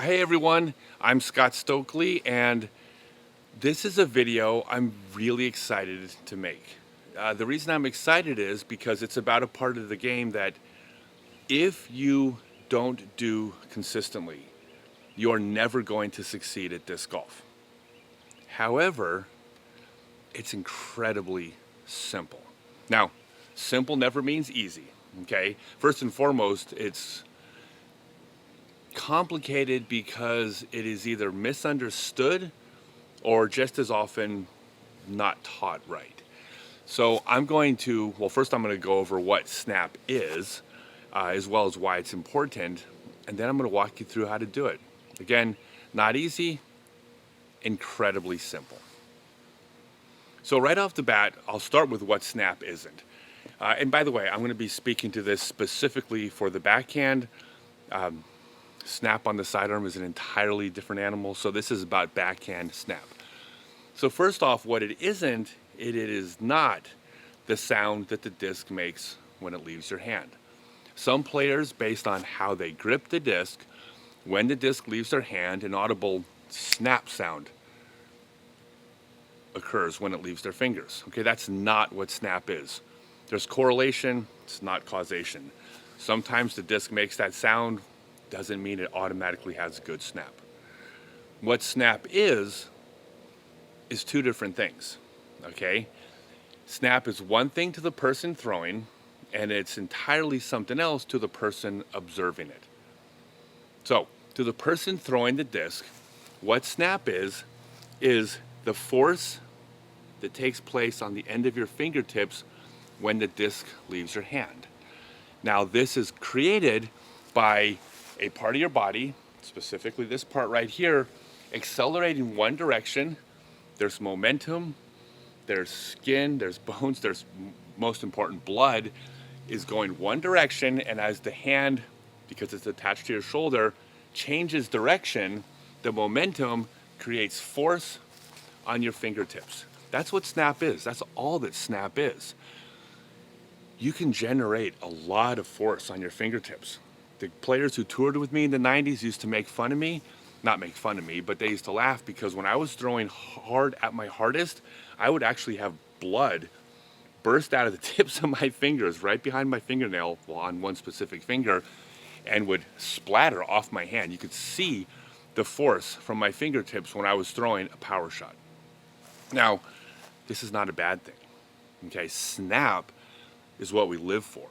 Hey everyone, I'm Scott Stokely, and this is a video I'm really excited to make. The reason I'm excited is because it's about a part of the game that if you don't do consistently, you're never going to succeed at disc golf. However, it's incredibly simple. Now, simple never means easy, okay? First and foremost, it's complicated because it is either misunderstood or just as often not taught right. So I'm going to, well, first I'm going to go over what snap is, as well as why it's important, and then I'm going to walk you through how to do it. Again, not easy, incredibly simple. So right off the bat, I'll start with what snap isn't. And by the way, I'm going to be speaking to this specifically for the backhand. Snap on the sidearm is an entirely different animal, so this is about backhand snap. So first off, what it isn't, it is not the sound that the disc makes when it leaves your hand. Some players, based on how they grip the disc, when the disc leaves their hand, an audible snap sound occurs when it leaves their fingers. Okay, that's not what snap is. There's correlation, it's not causation. Sometimes the disc makes that sound, doesn't mean it automatically has a good snap. What snap is two different things, okay? Snap is one thing to the person throwing, and it's entirely something else to the person observing it. So, to the person throwing the disc, what snap is the force that takes place on the end of your fingertips when the disc leaves your hand. Now, this is created by a part of your body, specifically this part right here, accelerating one direction. There's momentum, there's skin, there's bones, there's most important blood is going one direction, and as the hand, because it's attached to your shoulder, changes direction, the momentum creates force on your fingertips. That's what snap is. That's all that snap is. You can generate a lot of force on your fingertips. The players who toured with me in the 90s used to make fun of me. Not make fun of me, but they used to laugh because when I was throwing hard at my hardest, I would actually have blood burst out of the tips of my fingers right behind my fingernail, well, on one specific finger, and would splatter off my hand. You could see the force from my fingertips when I was throwing a power shot. Now, this is not a bad thing. Okay, snap is what we live for.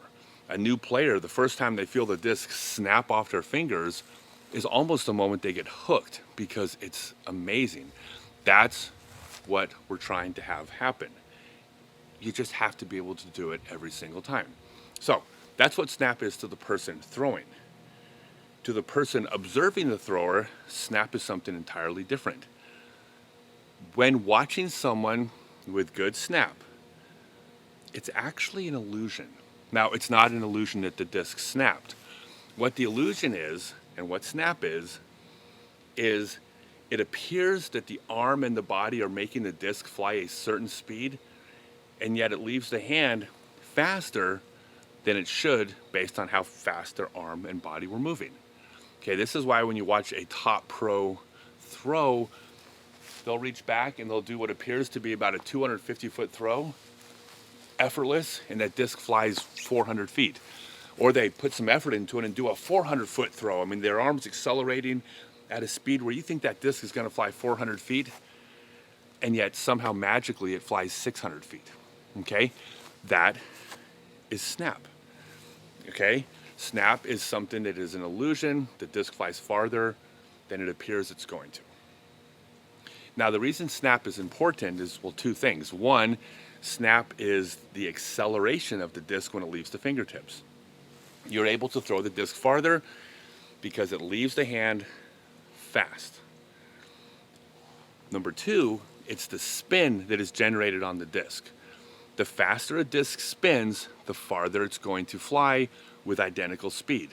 A new player, the first time they feel the disc snap off their fingers is almost the moment they get hooked because it's amazing. That's what we're trying to have happen. You just have to be able to do it every single time. So that's what snap is to the person throwing. To the person observing the thrower, snap is something entirely different. When watching someone with good snap, it's actually an illusion. Now, it's not an illusion that the disc snapped. What the illusion is, and what snap is it appears that the arm and the body are making the disc fly a certain speed, and yet it leaves the hand faster than it should based on how fast their arm and body were moving. Okay, this is why when you watch a top pro throw, they'll reach back and they'll do what appears to be about a 250-foot throw, effortless, and that disc flies 400 feet. Or they put some effort into it and do a 400-foot throw. I mean, their arm's accelerating at a speed where you think that disc is going to fly 400 feet, and yet somehow magically it flies 600 feet. Okay? That is snap. Okay? Snap is something that is an illusion. The disc flies farther than it appears it's going to. Now, the reason snap is important is, well, two things. One, snap is the acceleration of the disc when it leaves the fingertips. You're able to throw the disc farther because it leaves the hand fast. Number two, it's the spin that is generated on the disc. The faster a disc spins, the farther it's going to fly with identical speed.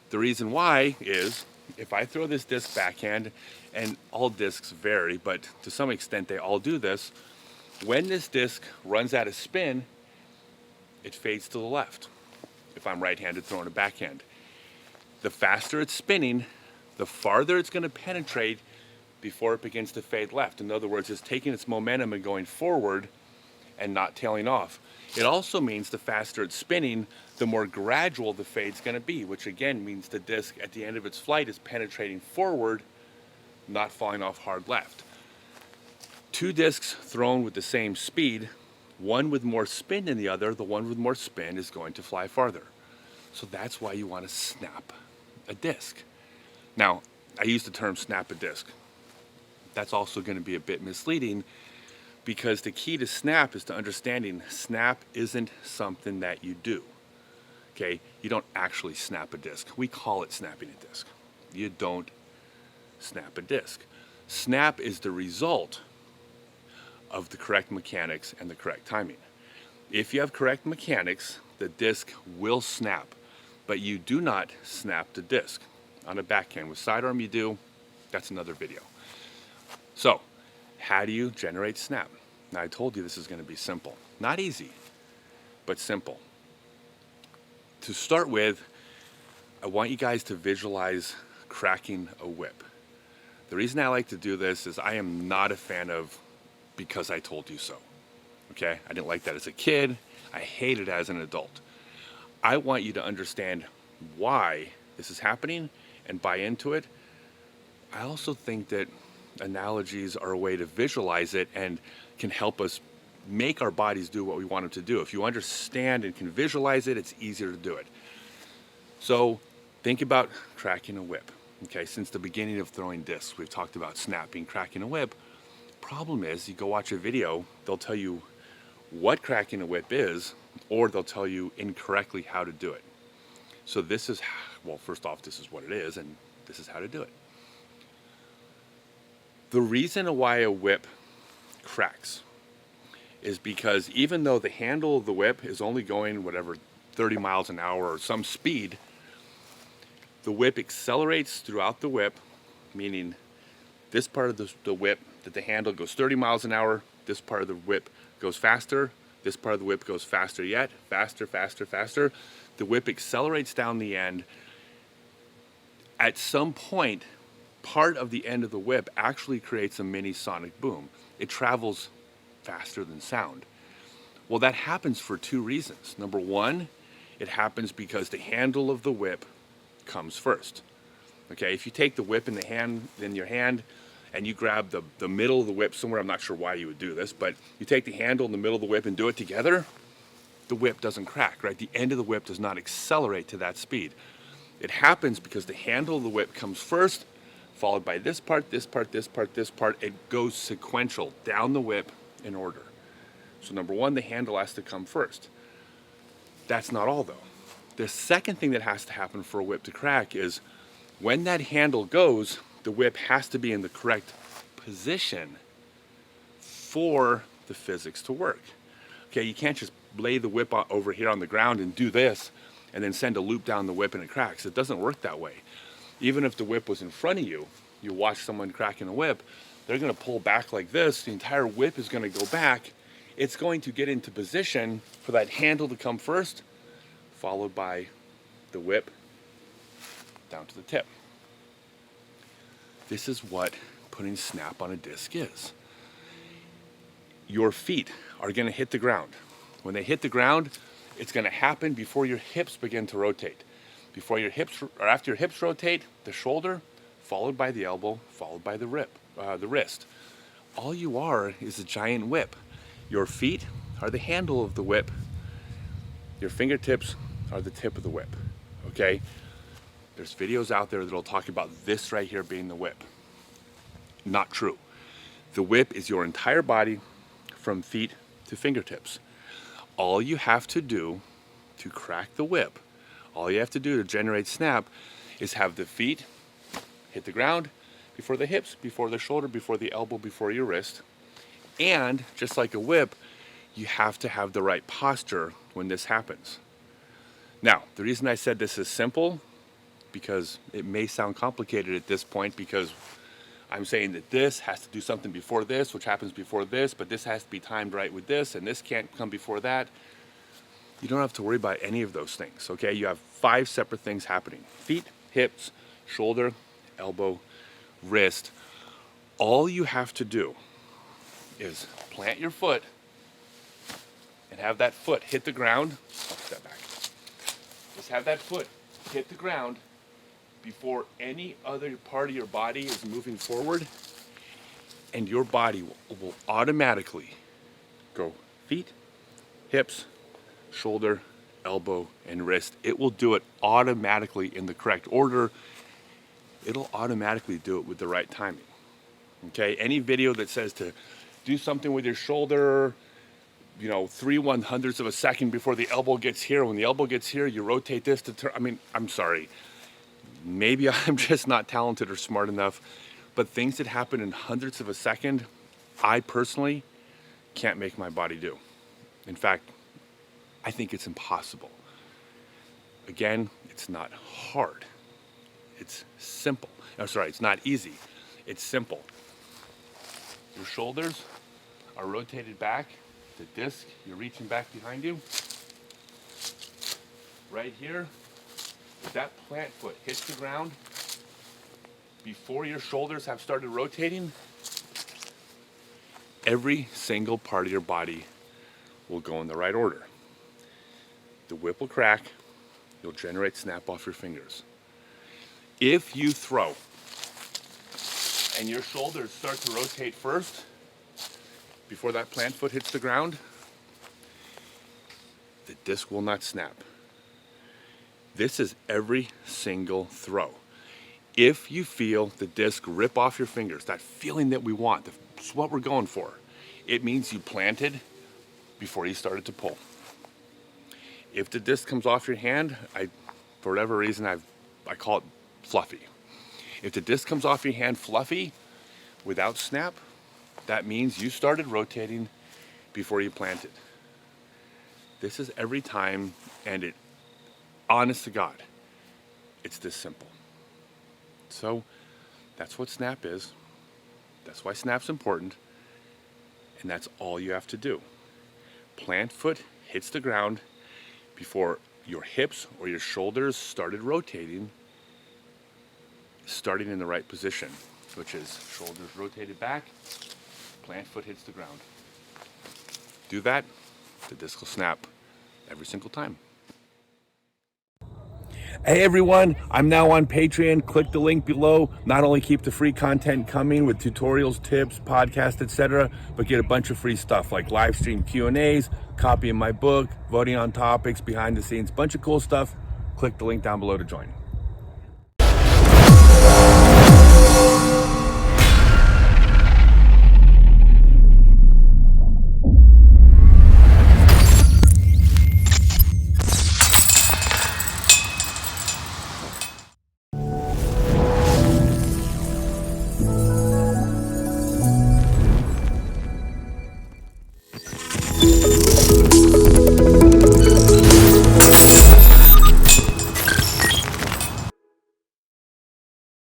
The reason why is, if I throw this disc backhand, and all discs vary, but to some extent they all do this, when this disc runs out of spin, it fades to the left. If I'm right-handed throwing a backhand, the faster it's spinning, the farther it's going to penetrate before it begins to fade left. In other words, it's taking its momentum and going forward and not tailing off. It also means the faster it's spinning, the more gradual the fade's going to be, which again means the disc at the end of its flight is penetrating forward, not falling off hard left. Two discs thrown with the same speed, one with more spin than the other, the one with more spin is going to fly farther. So that's why you want to snap a disc. Now, I use the term snap a disc. That's also going to be a bit misleading, because the key to snap is to understanding snap isn't something that you do. Okay, you don't actually snap a disc. We call it snapping a disc. You don't snap a disc. Snap is the result of the correct mechanics and the correct timing. If you have correct mechanics, the disc will snap, but you do not snap the disc. On a backhand with sidearm you do. That's another video. So, how do you generate snap? Now, I told you this is going to be simple. Not easy, but simple. To start with, I want you guys to visualize cracking a whip. The reason I like to do this is I am not a fan of because I told you so. Okay? I didn't like that as a kid. I hate it as an adult. I want you to understand why this is happening and buy into it. I also think that analogies are a way to visualize it and can help us make our bodies do what we want them to do. If you understand and can visualize it, it's easier to do it. So think about cracking a whip. Okay, since the beginning of throwing discs, we've talked about snapping, cracking a whip. Problem is, you go watch a video, they'll tell you what cracking a whip is, or they'll tell you incorrectly how to do it. So this is, well, first off, this is what it is, and this is how to do it. The reason why a whip cracks is because even though the handle of the whip is only going whatever 30 miles an hour or some speed, the whip accelerates throughout the whip, meaning this part of the whip, that the handle goes 30 miles an hour, this part of the whip goes faster, this part of the whip goes faster yet, faster, faster, faster. The whip accelerates down the end. At some point, part of the end of the whip actually creates a mini sonic boom. It travels faster than sound. Well, that happens for two reasons. Number one, it happens because the handle of the whip comes first. Okay, if you take the whip in your hand, and you grab the middle of the whip somewhere, I'm not sure why you would do this, but you take the handle in the middle of the whip and do it together, the whip doesn't crack, right? The end of the whip does not accelerate to that speed. It happens because the handle of the whip comes first, followed by this part, this part, this part, this part. It goes sequential down the whip in order. So number one, the handle has to come first. That's not all though. The second thing that has to happen for a whip to crack is when that handle goes, the whip has to be in the correct position for the physics to work. Okay, you can't just lay the whip over here on the ground and do this and then send a loop down the whip and it cracks. It doesn't work that way. Even if the whip was in front of you, you watch someone cracking a whip, they're going to pull back like this, the entire whip is going to go back. It's going to get into position for that handle to come first, followed by the whip down to the tip. This is what putting snap on a disc is. Your feet are going to hit the ground. When they hit the ground, it's going to happen before your hips begin to rotate. Before your hips, or after your hips rotate, the shoulder, followed by the elbow, followed by the wrist. All you are is a giant whip. Your feet are the handle of the whip. Your fingertips are the tip of the whip. Okay? There's videos out there that'll talk about this right here being the whip. Not true. The whip is your entire body from feet to fingertips. All you have to do to crack the whip, all you have to do to generate snap is have the feet hit the ground before the hips, before the shoulder, before the elbow, before your wrist. And just like a whip, you have to have the right posture when this happens. Now, the reason I said this is simple, because it may sound complicated at this point, because I'm saying that this has to do something before this, which happens before this, but this has to be timed right with this, and this can't come before that. You don't have to worry about any of those things, okay? You have 5 separate things happening: feet, hips, shoulder, elbow, wrist. All you have to do is plant your foot and have that foot hit the ground. I'll step back. Just have that foot hit the ground before any other part of your body is moving forward, and your body will automatically go feet, hips, shoulder, elbow, and wrist. It will do it automatically in the correct order. It'll automatically do it with the right timing. Okay, any video that says to do something with your shoulder, 3/100ths of a second before the elbow gets here. When the elbow gets here, you rotate this to turn. I mean, I'm sorry. Maybe I'm just not talented or smart enough, but things that happen in hundredths of a second, I personally can't make my body do. In fact, I think it's impossible. Again, it's not hard. It's simple. It's not easy. It's simple. Your shoulders are rotated back. The disc, you're reaching back behind you. Right here, if that plant foot hits the ground before your shoulders have started rotating, every single part of your body will go in the right order. The whip will crack. You'll generate snap off your fingers. If you throw and your shoulders start to rotate first, before that plant foot hits the ground, the disc will not snap. This is every single throw. If you feel the disc rip off your fingers, that feeling that we want, that's what we're going for, it means you planted before you started to pull. If the disc comes off your hand, for whatever reason, I call it fluffy. If the disc comes off your hand fluffy without snap, that means you started rotating before you planted. This is every time, and honest to God, it's this simple. So that's what snap is. That's why snap's important. And that's all you have to do. Plant foot hits the ground before your hips or your shoulders started rotating, starting in the right position, which is shoulders rotated back, plant foot hits the ground. Do that, the disc will snap every single time. Hey everyone, I'm now on Patreon. Click the link below. Not only keep the free content coming with tutorials, tips, podcasts, etc., but get a bunch of free stuff like live stream Q&As, copy of my book, voting on topics, behind the scenes, bunch of cool stuff. Click the link down below to join.